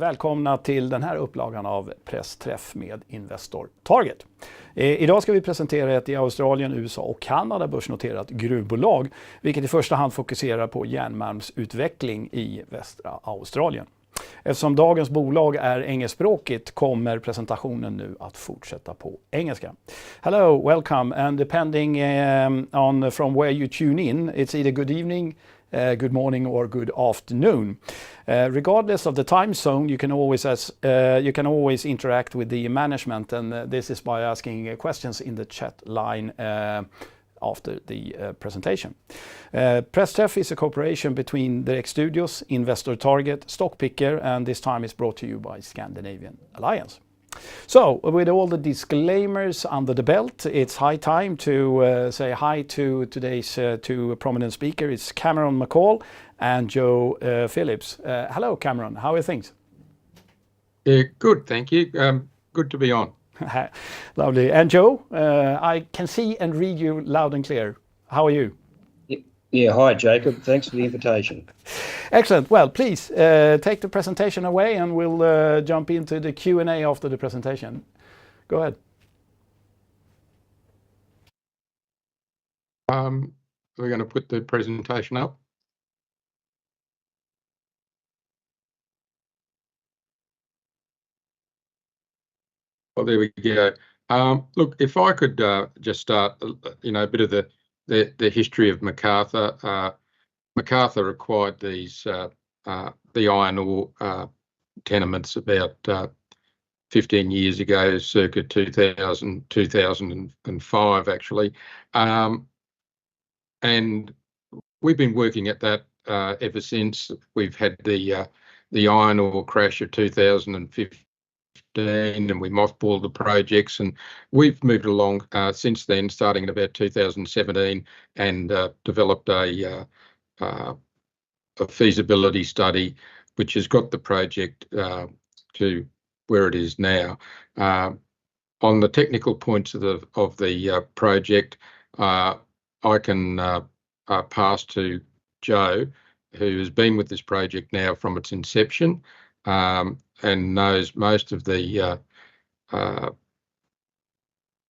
välkomna till den här upplagan av Pressträff med Investor Target. Idag ska vi presentera ett i Australien, USA och Kanada börsnoterat gruvbolag, vilket i första hand fokuserar på järnmalmsutveckling i västra Australien. Eftersom dagens bolag är engelskspråkigt kommer presentationen nu att fortsätta på engelska. Hello, welcome, and depending on from where you tune in, it's either good evening, good morning or good afternoon. Regardless of the time zone, you can always interact with the management, and this is by asking questions in the chat line after the presentation. Pressträff is a cooperation between Direkt Studios, Investor Target, Stockpicker, and this time is brought to you by Scandinavian Alliance. So, with all the disclaimers under the belt, it's high time to say hi to today's two prominent speakers. It's Cameron McCall and Joe Phillips. Hello, Cameron. How are things? Good, thank you. Good to be on. Lovely. And Joe, I can see and read you loud and clear. How are you? Yeah, hi Jacob. Thanks for the invitation. Excellent. Well, please take the presentation away and we'll jump into the Q&A after the presentation. Go ahead. We're going to put the presentation up. Well, there we go. Look, if I could just start, a bit of the history of MACARTHUR. MACARTHUR acquired these the iron ore tenements about 15 years ago, circa 2005 actually, and we've been working at that ever since. We've had the iron ore crash of 2015. And we mothballed the projects, and we've moved along since then, starting in about 2017, and developed a feasibility study, which has got the project to where it is now. On the technical points of the project, I can pass to Joe, who has been with this project now from its inception. And knows most of the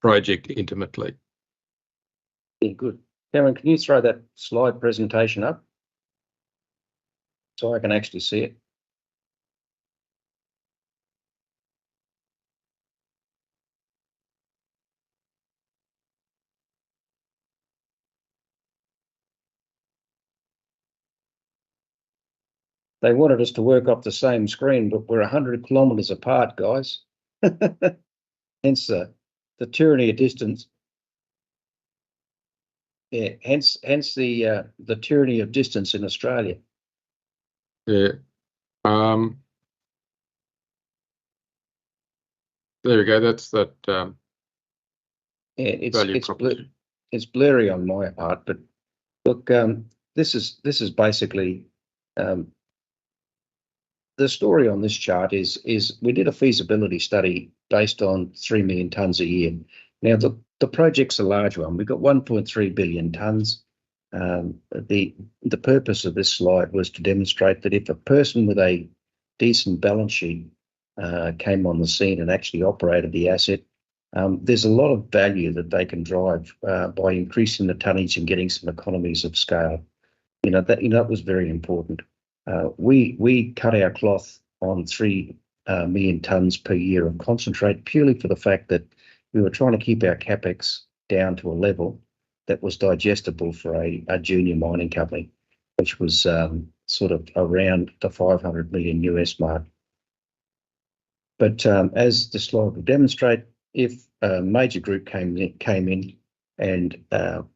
project intimately. Yeah, good. Cameron, can you throw that slide presentation up so I can actually see it? They wanted us to work off the same screen, but we're 100 kilometres apart, guys. Hence the tyranny of distance. Yeah, hence the tyranny of distance in Australia. Yeah. There we go. That's that. Yeah, it's blurry on my part, but look, this is basically. The story on this chart is we did a feasibility study based on 3 million tonnes a year. Now the project's a large one. We've got 1.3 billion tonnes. The purpose of this slide was to demonstrate that if a person with a decent balance sheet came on the scene and actually operated the asset, there's a lot of value that they can drive by increasing the tonnage and getting some economies of scale. That was very important. We cut our cloth on 3 million tonnes per year of concentrate purely for the fact that we were trying to keep our capex down to a level that was digestible for a junior mining company, which was sort of around the 500 million US mark. But as the slide will demonstrate, if a major group came in and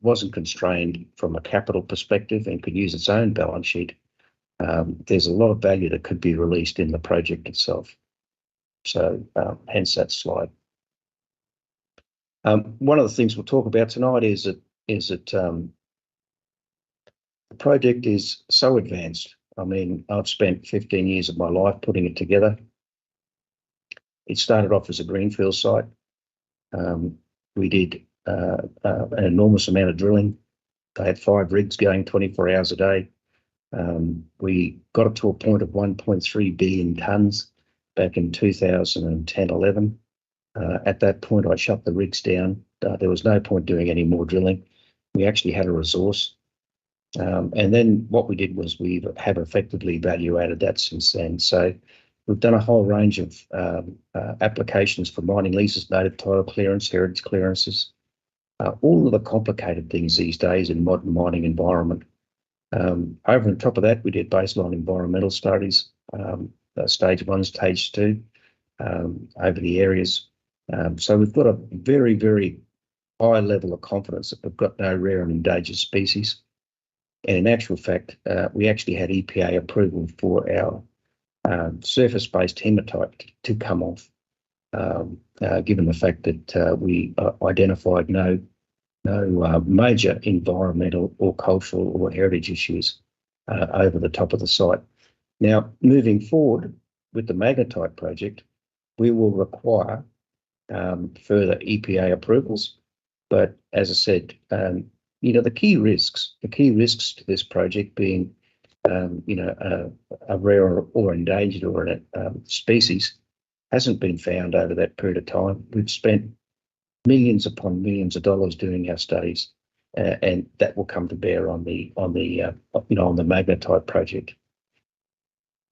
wasn't constrained from a capital perspective and could use its own balance sheet, there's a lot of value that could be released in the project itself. So hence that slide. One of the things we'll talk about tonight is that the project is so advanced. I mean, I've spent 15 years of my life putting it together. It started off as a greenfield site. We did an enormous amount of drilling. They had 5 rigs going 24 hours a day. We got it to a point of 1.3 billion tonnes back in 2010-11. At that point, I shut the rigs down. There was no point doing any more drilling. We actually had a resource. And then what we did was we have effectively value added that since then. So we've done a whole range of applications for mining leases, native title clearance, heritage clearances, all of the complicated things these days in modern mining environment. Over on top of that, we did baseline environmental studies, stage 1, stage 2, over the areas. So we've got a very, very high level of confidence that we've got no rare and endangered species. And in actual fact, we actually had EPA approval for our surface-based hematite to come off, given the fact that we identified no major environmental or cultural or heritage issues over the top of the site. Now, moving forward with the magnetite project, we will require further EPA approvals. But as I said, the key risks to this project being, a rare or endangered or a species hasn't been found over that period of time. We've spent millions upon millions of dollars doing our studies, and that will come to bear on the magnetite project.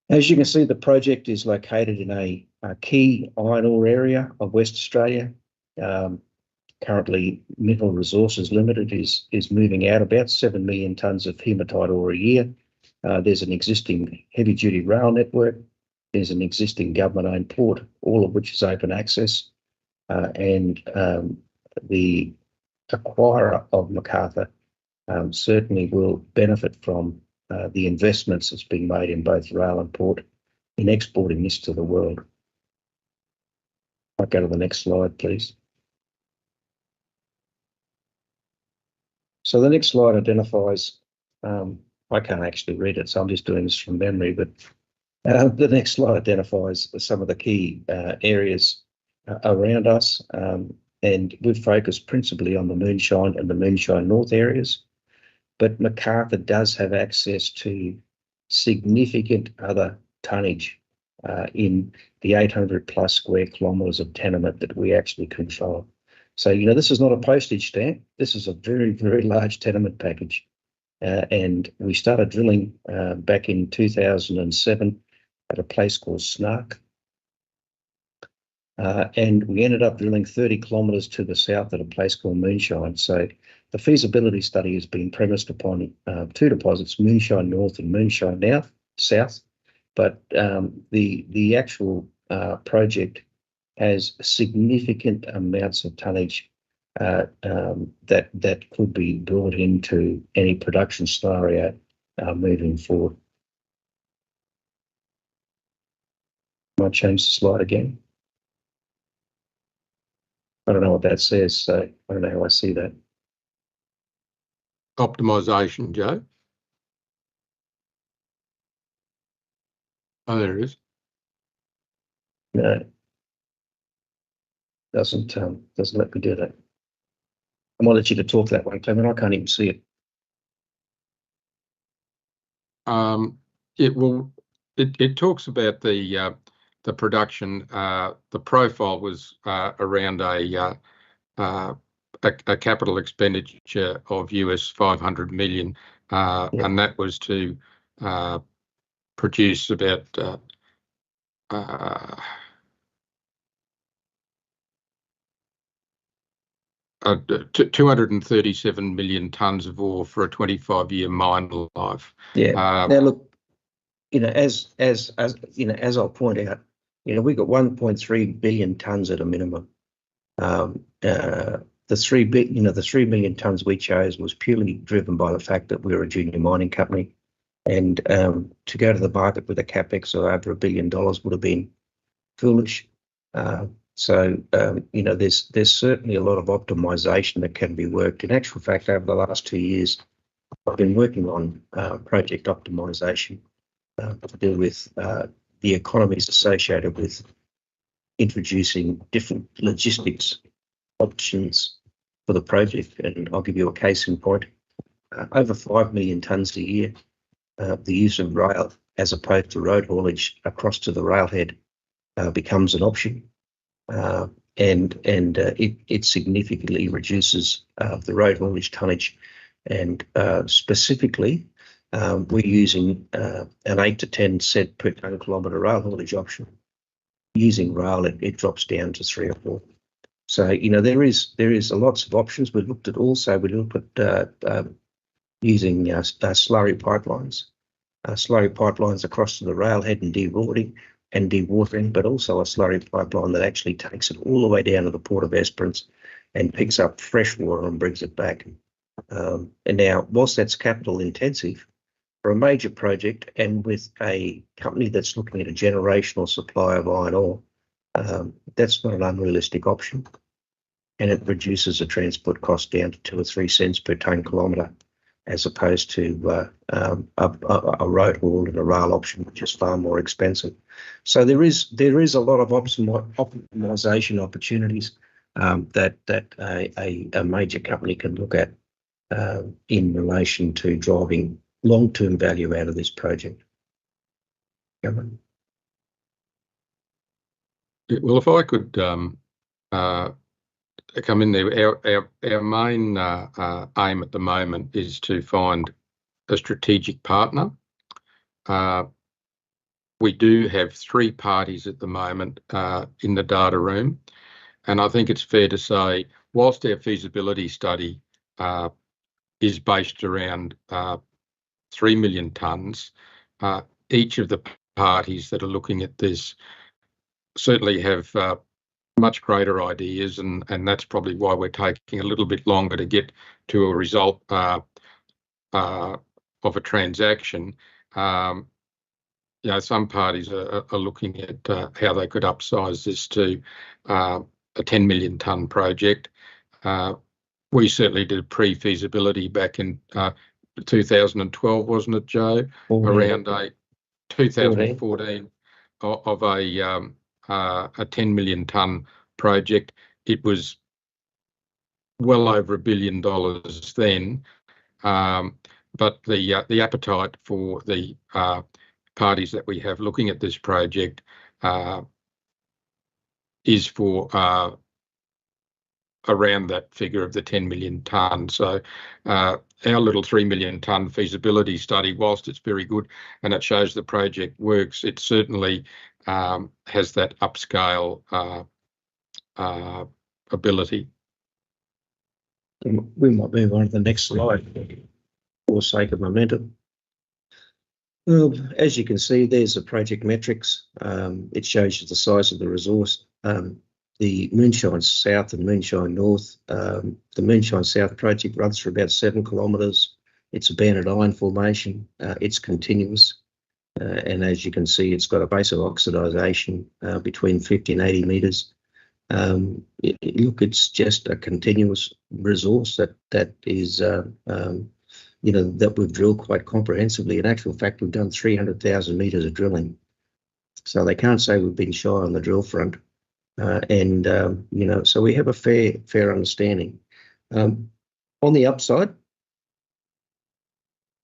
As you can see, the project is located in a key iron ore area of West Australia. Currently, Mineral Resources Limited is moving out about 7 million tonnes of hematite ore a year. There's an existing heavy-duty rail network. There's an existing government-owned port, all of which is open access. And the acquirer of MACARTHUR certainly will benefit from the investments that's being made in both rail and port in exporting this to the world. I'll go to the next slide, please. So the next slide identifies, I can't actually read it, so I'm just doing this from memory, but the next slide identifies some of the key areas around us, and we've focused principally on the Moonshine and the Moonshine North areas, but MACARTHUR does have access to significant other tonnage in the 800 plus square kilometres of tenement that we actually control. So, this is not a postage stamp. This is a very, very large tenement package. And we started drilling back in 2007 at a place called Snark. And we ended up drilling 30 kilometres to the south at a place called Moonshine. So the feasibility study has been premised upon 2 deposits, Moonshine North and Moonshine South. But the actual project has significant amounts of tonnage that could be brought into any production scenario moving forward. Might change the slide again. I don't know what that says, so I don't know how I see that. Optimization, Joe. Oh, there it is. No, doesn't let me do that. I might let you to talk that one, Clement. I can't even see it. It talks about the production. The profile was around a capital expenditure of US $500 million, and that was to produce about 237 million tonnes of ore for a 25-year mine life. Yeah. Now look, as I'll point out, we've got 1.3 billion tonnes at a minimum. The 3 million tonnes we chose was purely driven by the fact that we're a junior mining company, and to go to the market with a capex of over $1 billion would have been foolish. So there's certainly a lot of optimization that can be worked. In actual fact, over the last 2 years, I've been working on project optimization to do with the economies associated with introducing different logistics options for the project. And I'll give you a case in point. Over 5 million tonnes a year, the use of rail as opposed to road haulage across to the railhead becomes an option, and it significantly reduces the road haulage tonnage, and specifically we're using an 8 to 10 cent per tonne kilometre rail haulage option. Using rail, it drops down to 3 or 4. So there is lots of options. We looked at using slurry pipelines. Slurry pipelines across to the railhead and dewatering, but also a slurry pipeline that actually takes it all the way down to the Port of Esperance and picks up fresh water and brings it back. And now, whilst that's capital intensive, for a major project and with a company that's looking at a generational supply of iron ore, that's not an unrealistic option. And it reduces the transport cost down to 2 or 3 cents per tonne kilometre, as opposed to a road haul and a rail option, which is far more expensive. So there is a lot of optimisation opportunities that a major company can look at in relation to driving long-term value out of this project. Cameron? Well, if I could come in there, our main aim at the moment is to find a strategic partner. We do have 3 parties at the moment in the data room, and I think it's fair to say, whilst our feasibility study is based around 3 million tonnes, each of the parties that are looking at this certainly have much greater ideas, and that's probably why we're taking a little bit longer to get to a result of a transaction. Some parties are looking at how they could upsize this to a 10 million tonne project. We certainly did a pre-feasibility back in 2012, wasn't it, Joe? 14. Around 2014 of a 10 million tonne project. It was well over $1 billion then, but the appetite for the parties that we have looking at this project is for around that figure of the 10 million tonne. So our little 3 million tonne feasibility study, whilst it's very good and it shows the project works, it certainly has that upscale ability. We might move on to the next slide for sake of momentum. As you can see, there's the project metrics. It shows you the size of the resource. The Moonshine South and Moonshine North. The Moonshine South project runs for about 7 kilometres. It's a banded iron formation. It's continuous. And as you can see, it's got a base of oxidisation between 50 and 80 metres. Look, it's just a continuous resource that is, that we've drilled quite comprehensively. In actual fact, we've done 300,000 metres of drilling. So they can't say we've been shy on the drill front. So we have a fair understanding. On the upside,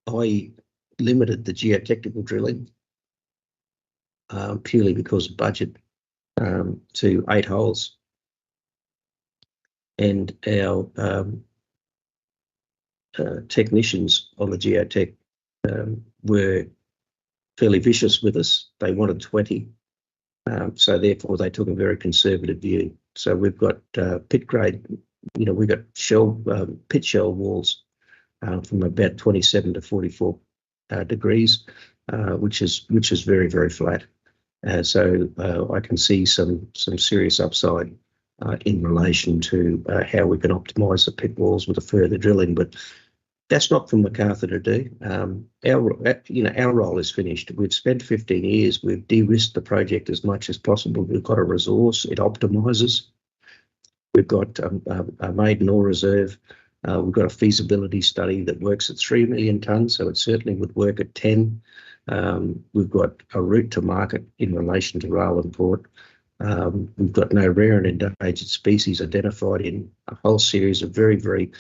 I limited the geotechnical drilling purely because of budget to 8 holes, and our technicians on the geotech were fairly vicious with us. They wanted 20, so therefore they took a very conservative view. So we've got pit grade, we've got pit shell walls from about 27 to 44 degrees, which is very, very flat. So I can see some serious upside in relation to how we can optimise the pit walls with a further drilling, but that's not for MACARTHUR to do. Our role is finished. We've spent 15 years. We've de-risked the project as much as possible. We've got a resource. It optimises. We've got a maiden ore reserve. We've got a feasibility study that works at 3 million tonnes, so it certainly would work at 10. We've got a route to market in relation to rail and port. We've got no rare and endangered species identified in a whole series of very, very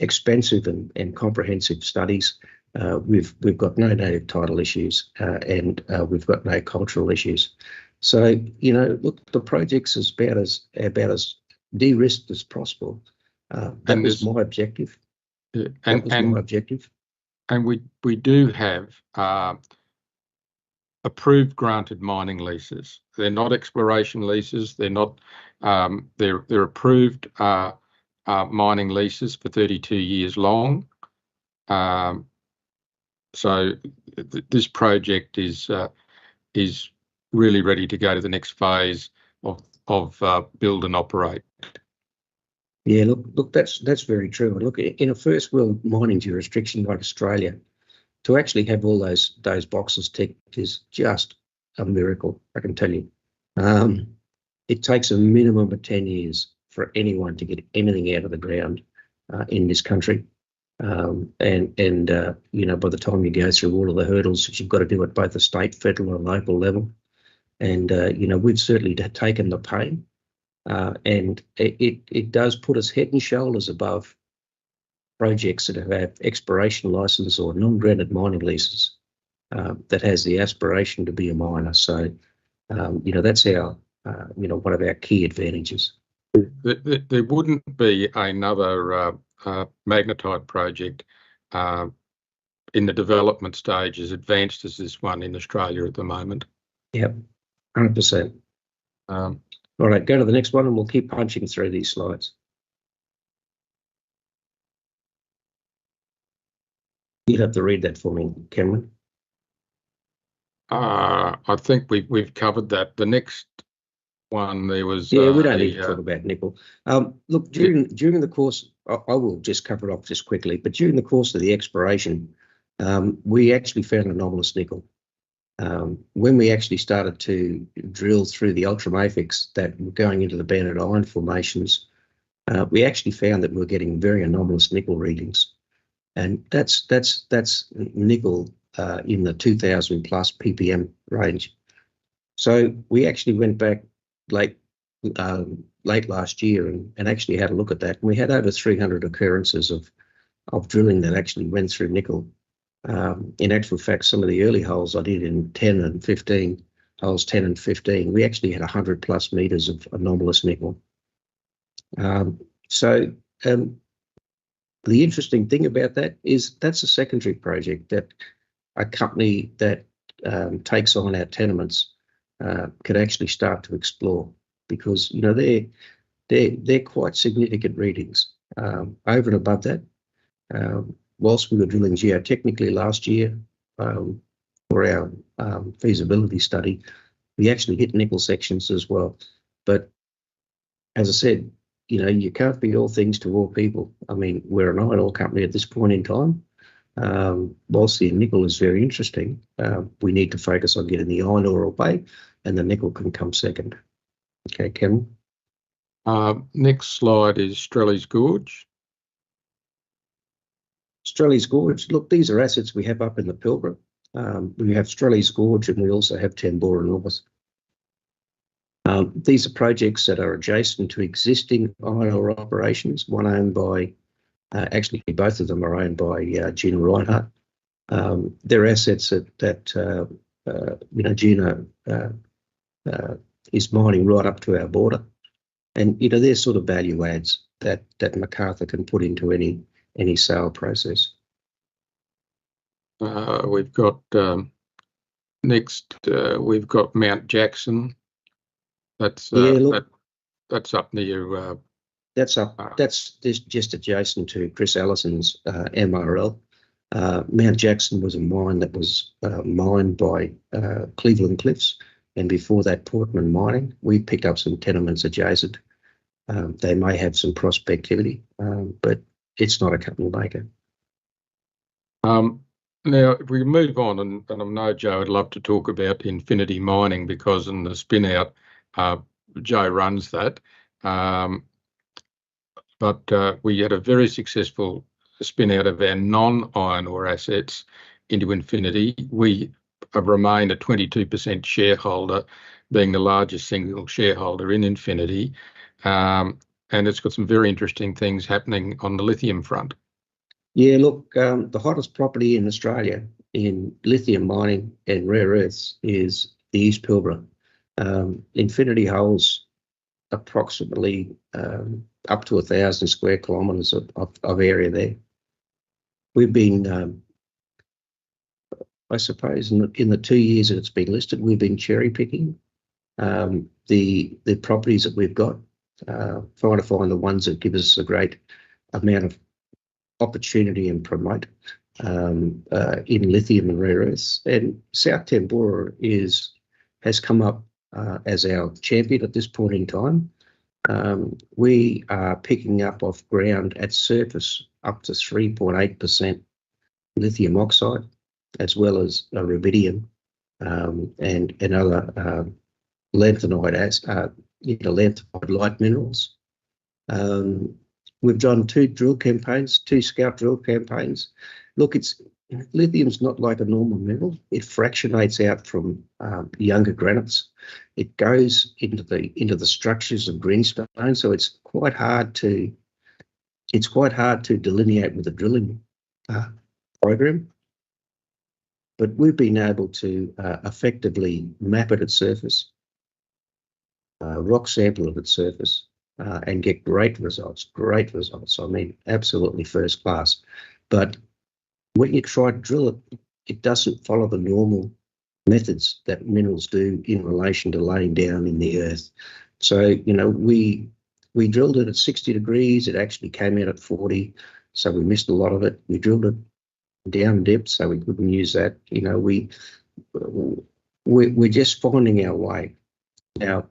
expensive and comprehensive studies. We've got no native title issues, and we've got no cultural issues. So, look, the project's about as de-risked as possible. That was my objective. My objective. And we do have approved granted mining leases. They're not exploration leases. They're not. They're approved mining leases for 32 years long. So this project is really ready to go to the next phase of build and operate. Yeah, look, that's very true. Look, in a first world mining jurisdiction like Australia, to actually have all those boxes ticked is just a miracle, I can tell you. It takes a minimum of 10 years for anyone to get anything out of the ground in this country. And by the time you go through all of the hurdles that you've got to do at both the state, federal and local level. And, we've certainly taken the pain. And it does put us head and shoulders above projects that have exploration license or non-granted mining leases that has the aspiration to be a miner. So, that's our, one of our key advantages. There wouldn't be another magnetite project in the development stage as advanced as this one in Australia at the moment. Yep, 100%. All right, go to the next one and we'll keep punching through these slides. You'd have to read that for me, Cameron. I think we've covered that. The next one there was. Yeah, we don't need to talk about nickel. Look, during the course, I will just cover it off just quickly. But during the course of the exploration, we actually found anomalous nickel. When we actually started to drill through the ultramafics that were going into the banded iron formations, we actually found that we were getting very anomalous nickel readings. And that's nickel in the 2,000 plus ppm range. So we actually went back late last year and actually had a look at that. And we had over 300 occurrences of drilling that actually went through nickel. In actual fact, some of the early holes I did in 10 and 15, holes 10 and 15, we actually had 100 plus meters of anomalous nickel. The interesting thing about that is that's a secondary project that a company that takes on our tenements could actually start to explore, because they're quite significant readings. Over and above that, whilst we were drilling geotechnically last year for our feasibility study, we actually hit nickel sections as well. But as I said, you can't be all things to all people. I mean, we're an iron ore company at this point in time. Whilst the nickel is very interesting, we need to focus on getting the iron ore away, and the nickel can come second. Okay, Cameron. Next slide is Strelley's Gorge. Strelley's Gorge. Look, these are assets we have up in the Pilbara. We have Strelley's Gorge and we also have Tambora North. These are projects that are adjacent to existing iron ore operations, one owned by, actually both of them are owned by Gina Reinhardt. They're assets that Gina is mining right up to our border. And, they're sort of value adds that MACARTHUR can put into any sale process. We've got next. We've got Mount Jackson. That's that's up near. That's just adjacent to Chris Allison's MRL. Mount Jackson was a mine that was mined by Cleveland Cliffs, and before that, Portman Mining. We picked up some tenements adjacent. They may have some prospectivity, but it's not a company maker. Now, if we move on, and I know Joe would love to talk about Infinity Mining, because in the spin out, Joe runs that. But we had a very successful spin out of our non-iron ore assets into Infinity. We have remained a 22% shareholder, being the largest single shareholder in Infinity. And it's got some very interesting things happening on the lithium front. Yeah, look, the hottest property in Australia in lithium mining and rare earths is the East Pilbara. Infinity holds approximately up to 1,000 square kilometres of area there. We've been, I suppose, in the 2 years that it's been listed, we've been cherry picking the properties that we've got, trying to find the ones that give us a great amount of opportunity and promote in lithium and rare earths. And South Tambora has come up as our champion at this point in time. We are picking up off ground at surface up to 3.8% lithium oxide, as well as rubidium and other lanthanide light minerals. We've done 2 drill campaigns, 2 scout drill campaigns. Look, lithium's not like a normal mineral. It fractionates out from younger granites. It goes into the structures of greenstone, so it's quite hard to delineate with a drilling program. But we've been able to effectively map it at surface, rock sample it at surface, and get great results. I mean, absolutely first class. But when you try to drill it, it doesn't follow the normal methods that minerals do in relation to laying down in the earth. So, we drilled it at 60 degrees. It actually came out at 40, so we missed a lot of it. We drilled it down depth, so we couldn't use that. We're just finding our way. Now,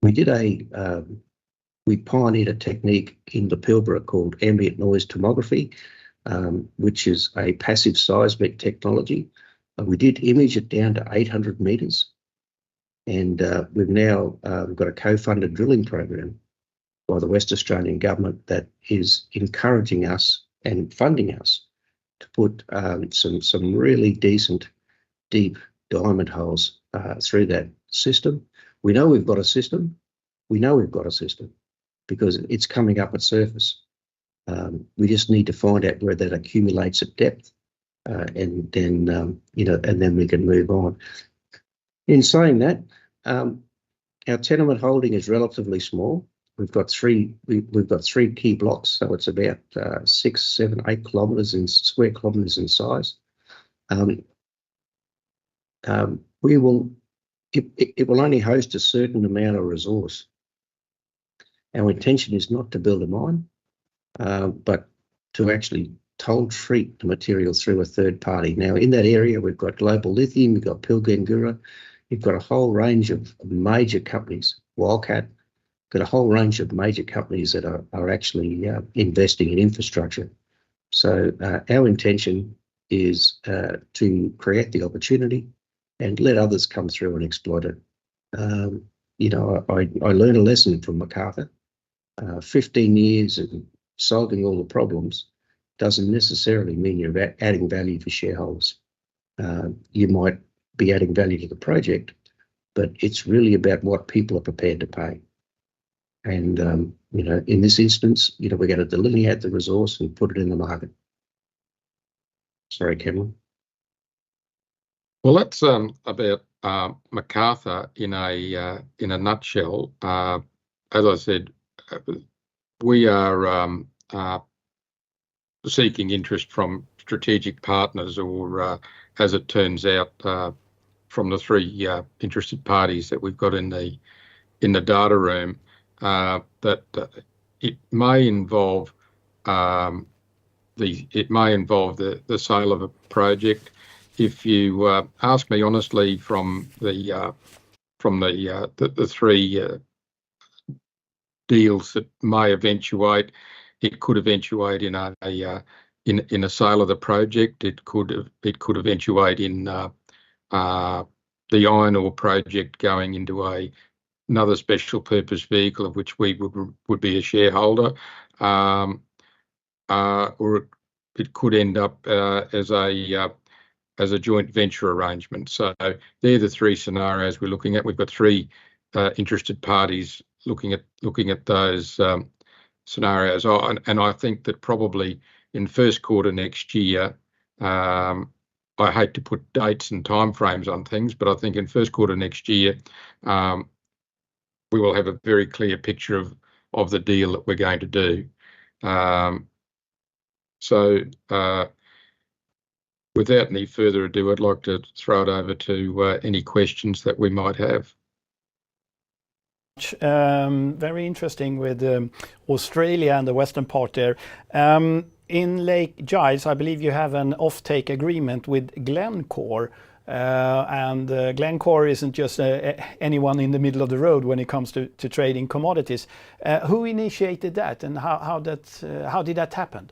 we pioneered a technique in the Pilbara called ambient noise tomography, which is a passive seismic technology. We did image it down to 800 metres, and we've now got a co-funded drilling program by the West Australian government that is encouraging us and funding us to put some really decent, deep diamond holes through that system. We know we've got a system. Because it's coming up at surface. We just need to find out where that accumulates at depth, and then we can move on. In saying that, our tenement holding is relatively small. We've got three key blocks, so it's about 6, 7, 8 kilometres in square kilometres in size. It will only host a certain amount of resource. Our intention is not to build a mine, but to actually toll treat the material through a third party. Now, in that area, we've got Global Lithium, we've got Pilgangoora, we've got a whole range of major companies, Wildcat, got a whole range of major companies that are actually investing in infrastructure. So our intention is to create the opportunity and let others come through and exploit it. I learned a lesson from MACARTHUR. 15 years of solving all the problems doesn't necessarily mean you're adding value to shareholders. You might be adding value to the project, but it's really about what people are prepared to pay. And, in this instance, we're going to delineate the resource and put it in the market. Sorry, Cameron. Well, that's about MACARTHUR in a nutshell. As I said, we are seeking interest from strategic partners, or as it turns out, from the 3 interested parties that we've got in the data room, that it may involve the sale of a project. If you ask me honestly, from the 3 deals that may eventuate, it could eventuate in a sale of the project. It could eventuate in the iron ore project going into another special purpose vehicle of which we would be a shareholder, or it could end up as a joint venture arrangement. So they're the 3 scenarios we're looking at. We've got 3 interested parties looking at those scenarios, and I think that probably in first quarter next year, I hate to put dates and timeframes on things, but I think in first quarter next year, we will have a very clear picture of the deal that we're going to do. Without any further ado, I'd like to throw it over to any questions that we might have. Very interesting with Australia and the western part there. In Lake Giles, I believe you have an offtake agreement with Glencore. And Glencore isn't just anyone in the middle of the road when it comes to trading commodities. Who initiated that, and how did that happen?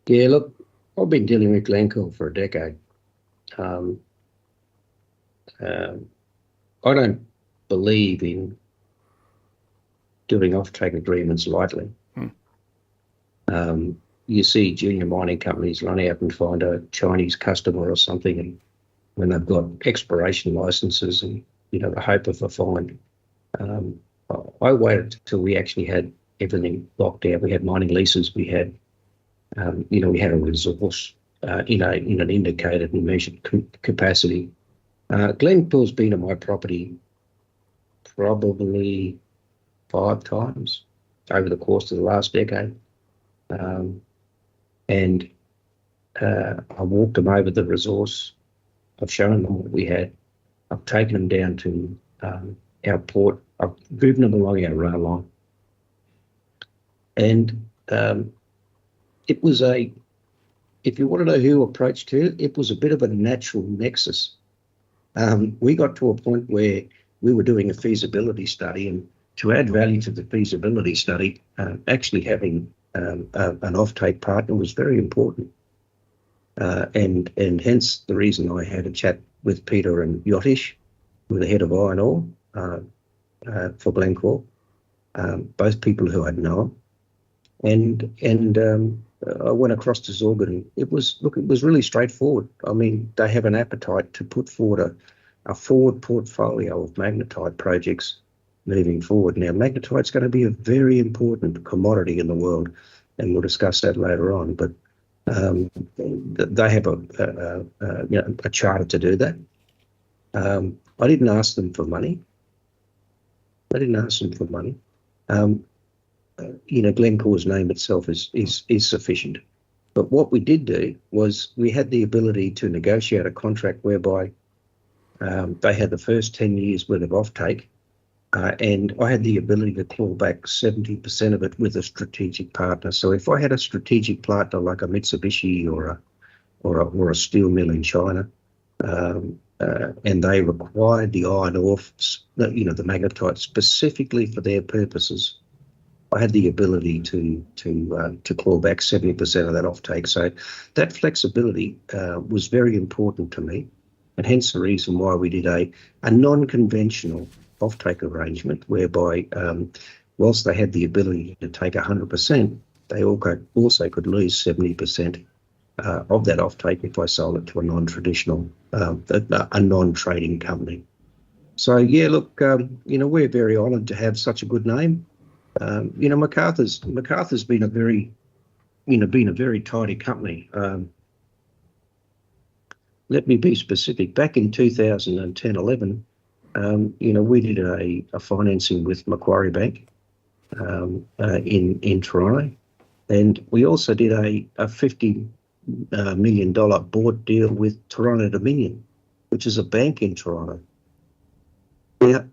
Yeah, look, I've been dealing with Glencore for a decade. I don't believe in doing offtake agreements lightly. You see junior mining companies run out and find a Chinese customer or something, and when they've got exploration licenses and, you know, the hope of a find. I waited till we actually had everything locked out. We had mining leases. We had, you know, we had a resource in an indicated and measured capacity. Glencore's been on my property probably 5 times over the course of the last decade. And I walked them over the resource. I've shown them what we had. I've taken them down to our port. I've driven them along our rail line. And it was if you want to know who approached who, it was a bit of a natural nexus. We got to a point where we were doing a feasibility study, and to add value to the feasibility study, actually having an offtake partner was very important. And hence the reason I had a chat with Peter and Yottish, who were the head of iron ore for Glencore, both people who I'd known. And I went across to Zorg, and it was really straightforward. I mean, they have an appetite to put forward a forward portfolio of magnetite projects moving forward. Now, magnetite's going to be a very important commodity in the world, and we'll discuss that later on. But they have a charter to do that. I didn't ask them for money. You know, Glencore's name itself is sufficient. But what we did do was we had the ability to negotiate a contract whereby they had the first 10 years worth of offtake, and I had the ability to claw back 70% of it with a strategic partner. So if I had a strategic partner like a Mitsubishi or a steel mill in China, and they required the iron ore, you know, the magnetite specifically for their purposes, I had the ability to claw back 70% of that offtake. So that flexibility was very important to me, and hence the reason why we did a non-conventional offtake arrangement whereby whilst they had the ability to take 100%, they also could lose 70% of that offtake if I sold it to a non-traditional, a non-trading company. So yeah, look, you know, we're very honoured to have such a good name. You know, MACARTHUR's been a very tidy company. Let me be specific. Back in 2010-11, you know, we did a financing with Macquarie Bank in Toronto, and we also did a $50 million board deal with Toronto Dominion, which is a bank in Toronto. Now,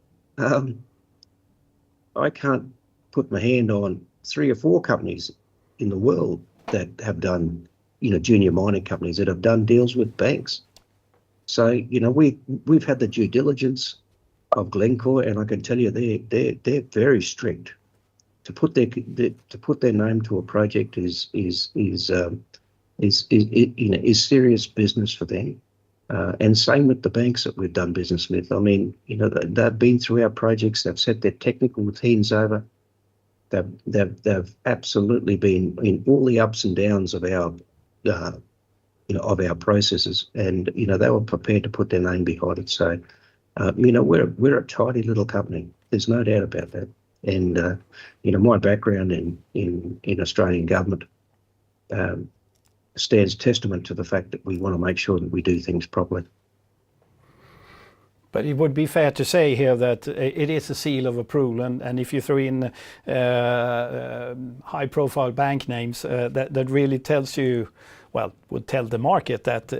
I can't put my hand on 3 or 4 companies in the world that have done, you know, junior mining companies that have done deals with banks. So, you know, we've had the due diligence of Glencore, and I can tell you they're very strict. To put their name to a project is serious business for them. And same with the banks that we've done business with. I mean, you know, they've been through our projects. They've set their technical teams over. They've absolutely been in all the ups and downs of our, you know, of our processes, and you know, they were prepared to put their name behind it. So, you know, we're a tidy little company. There's no doubt about that. And you know, my background in Australian government, stands testament to the fact that we want to make sure that we do things properly. But it would be fair to say here that it is a seal of approval, and if you throw in high-profile bank names, that really tells you, well, would tell the market that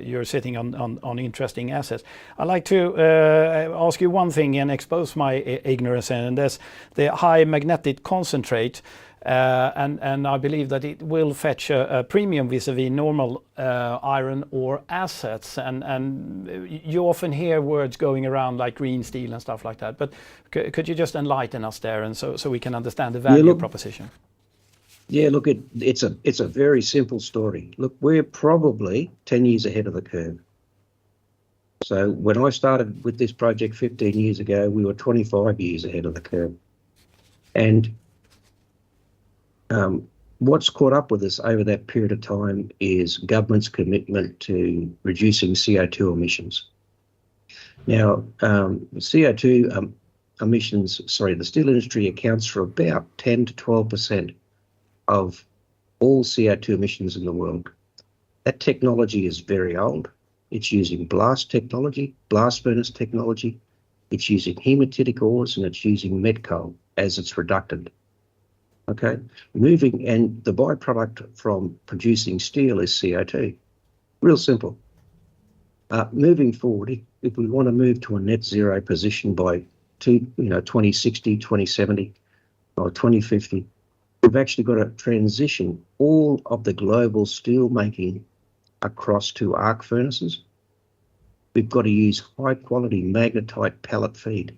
you're sitting on interesting assets. I'd like to ask you one thing and expose my ignorance, and that's the high magnetic concentrate. And I believe that it will fetch a premium vis-a-vis normal iron ore assets, and you often hear words going around like green steel and stuff like that, but could you just enlighten us there, and so we can understand the value proposition? Yeah, look, it's a very simple story. Look, we're probably 10 years ahead of the curve. So when I started with this project 15 years ago, we were 25 years ahead of the curve. And what's caught up with us over that period of time is government's commitment to reducing CO2 emissions. Now, CO2 emissions, the steel industry accounts for about 10 to 12% of all CO2 emissions in the world. That technology is very old. It's using blast technology, blast furnace technology. It's using hematitic ores, and it's using met coal as its reductant. Okay, and the byproduct from producing steel is CO2. Real simple. Moving forward, if we want to move to a net zero position by 2060, 2070, or 2050, we've actually got to transition all of the global steel making across to arc furnaces. We've got to use high quality magnetite pellet feed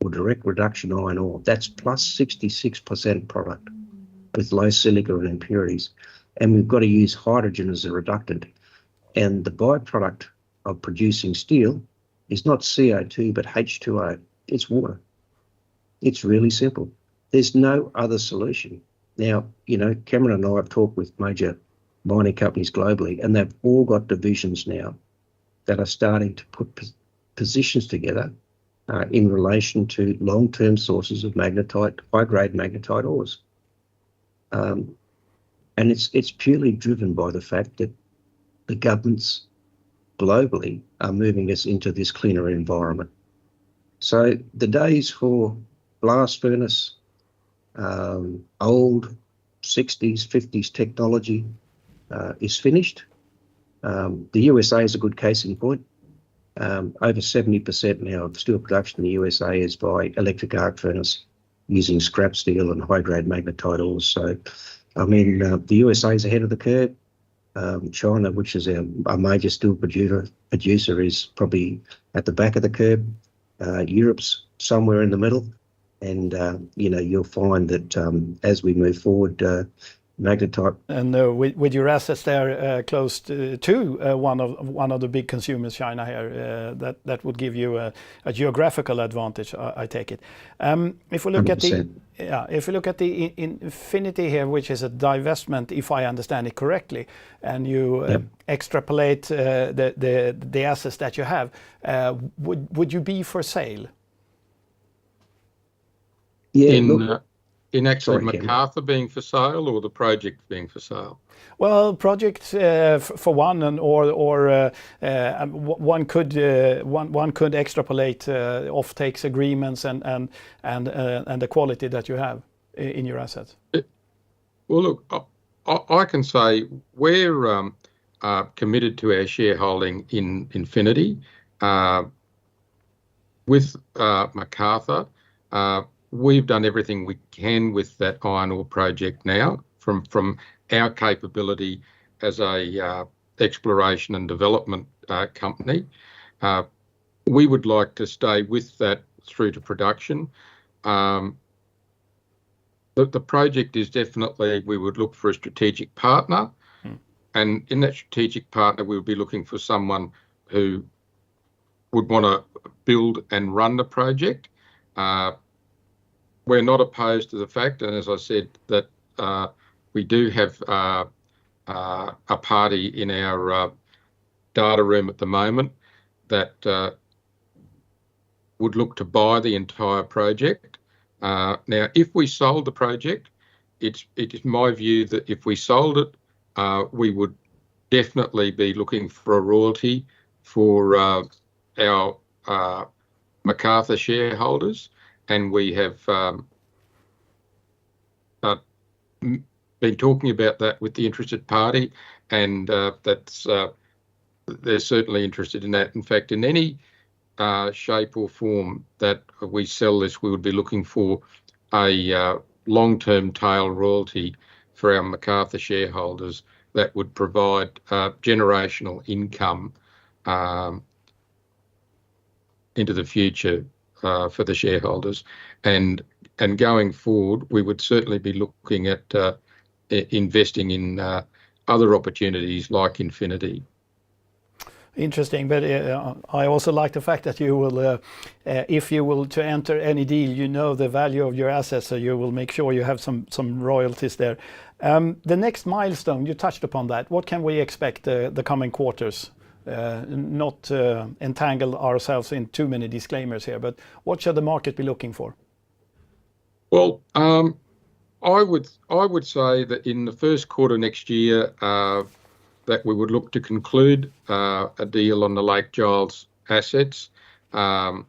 or direct reduction iron ore. That's plus 66% product with low silica and impurities. And we've got to use hydrogen as a reductant. And the byproduct of producing steel is not CO2, but H2O. It's water. It's really simple. There's no other solution. Now, Cameron and I have talked with major mining companies globally, and they've all got divisions now that are starting to put positions together in relation to long-term sources of magnetite, high-grade magnetite ores. And it's purely driven by the fact that the governments globally are moving us into this cleaner environment. So the days for blast furnace, old 60s, 50s technology is finished. The USA is a good case in point. Over 70% now of steel production in the USA is by electric arc furnace using scrap steel and high-grade magnetite ores. So, the USA is ahead of the curve. China, which is a major steel producer, is probably at the back of the curve. Europe's somewhere in the middle. And, you'll find that as we move forward, magnetite. And with your assets there close to one of the big consumers, China here, that would give you a geographical advantage, I take it. If we look 100%. If we look at the Infinity here, which is a divestment, if I understand it correctly, and you extrapolate the assets that you have, would you be for sale? Yeah. In actually MACARTHUR being for sale, or the project being for sale? Well, project for one, or one could extrapolate Offtake's agreements and the quality that you have in your assets. Well, look, I can say we're committed to our shareholding in Infinity with MACARTHUR. We've done everything we can with that iron ore project now from our capability as a exploration and development company. We would like to stay with that through to production. The project is definitely, we would look for a strategic partner. And in that strategic partner, we would be looking for someone who would want to build and run the project. We're not opposed to the fact, and as I said, that we do have a party in our data room at the moment that would look to buy the entire project. Now, if we sold the project, it is my view that if we sold it we would definitely be looking for a royalty for our MACARTHUR shareholders, and we have been talking about that with the interested party, and they're certainly interested in that. In fact, in any shape or form that we sell this, we would be looking for a long-term tail royalty for our MACARTHUR shareholders that would provide generational income into the future for the shareholders. And going forward, we would certainly be looking at investing in other opportunities like Infinity. Interesting, but I also like the fact that you will, if you will to enter any deal, you know the value of your assets, so you will make sure you have some royalties there. The next milestone, you touched upon that. What can we expect the coming quarters? Not entangle ourselves in too many disclaimers here, but what should the market be looking for? Well, I would say that in the first quarter next year, that we would look to conclude a deal on the Lake Giles assets, either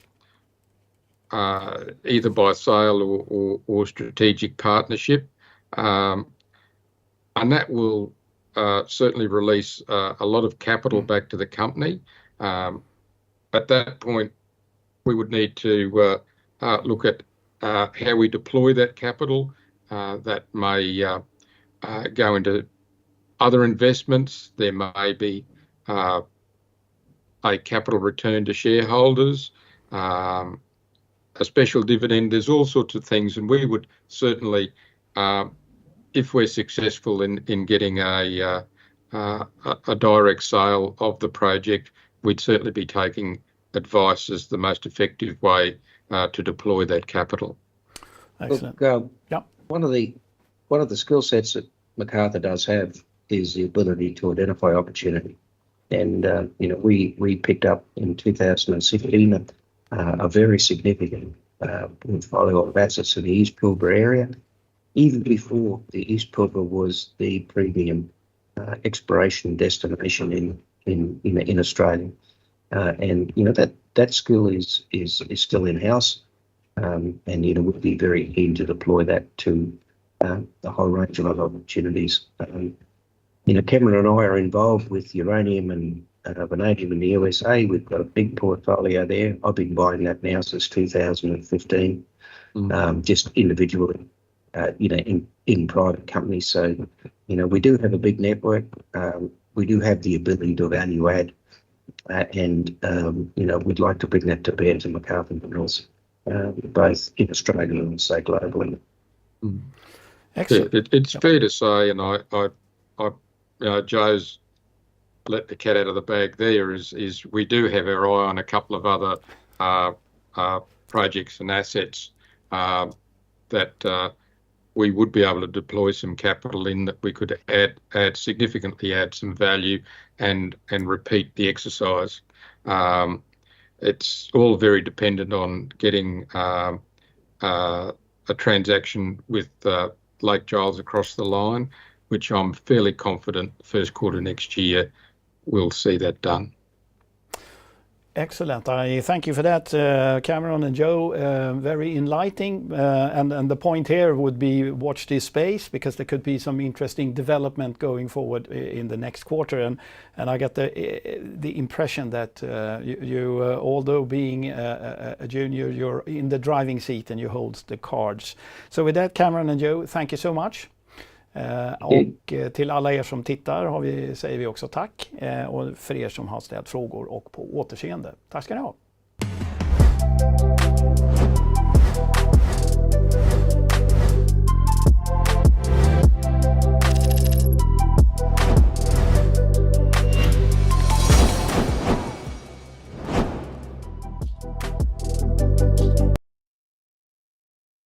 by sale or strategic partnership, and that will certainly release a lot of capital back to the company. At that point, we would need to look at how we deploy that capital. That may go into other investments. There may be a capital return to shareholders, a special dividend. There's all sorts of things, and we would certainly, if we're successful in getting a direct sale of the project, we'd certainly be taking advice as the most effective way to deploy that capital. Excellent. Look, one of the skill sets that MACARTHUR does have is the ability to identify opportunity, and we picked up in 2016 a very significant portfolio of assets in the East Pilbara area, even before the East Pilbara was the premium exploration destination in Australia, and that skill is still in house, and we'd be very keen to deploy that to the whole range of other opportunities. Cameron and I are involved with uranium and vanadium in the USA. We've got a big portfolio there. I've been buying that now since 2015, just individually, in private companies. So, we do have a big network. We do have the ability to value add, and we'd like to bring that to bear to MACARTHUR Minerals, both in Australia and say globally. Excellent. It's fair to say, and Joe's let the cat out of the bag there, is we do have our eye on a couple of other projects and assets that we would be able to deploy some capital in, that we could significantly add some value and repeat the exercise. It's all very dependent on getting a transaction with Lake Giles across the line, which I'm fairly confident first quarter next year we'll see that done. Excellent. I thank you for that, Cameron and Joe. Very enlightening. And the point here would be watch this space, because there could be some interesting development going forward in the next quarter. And I get the impression that you although being a junior, you're in the driving seat and you hold the cards. So with that, Cameron and Joe, thank you so much. Och till alla er som tittar säger vi också tack. Och för er som har ställt frågor och på återseende. Tack ska ni ha.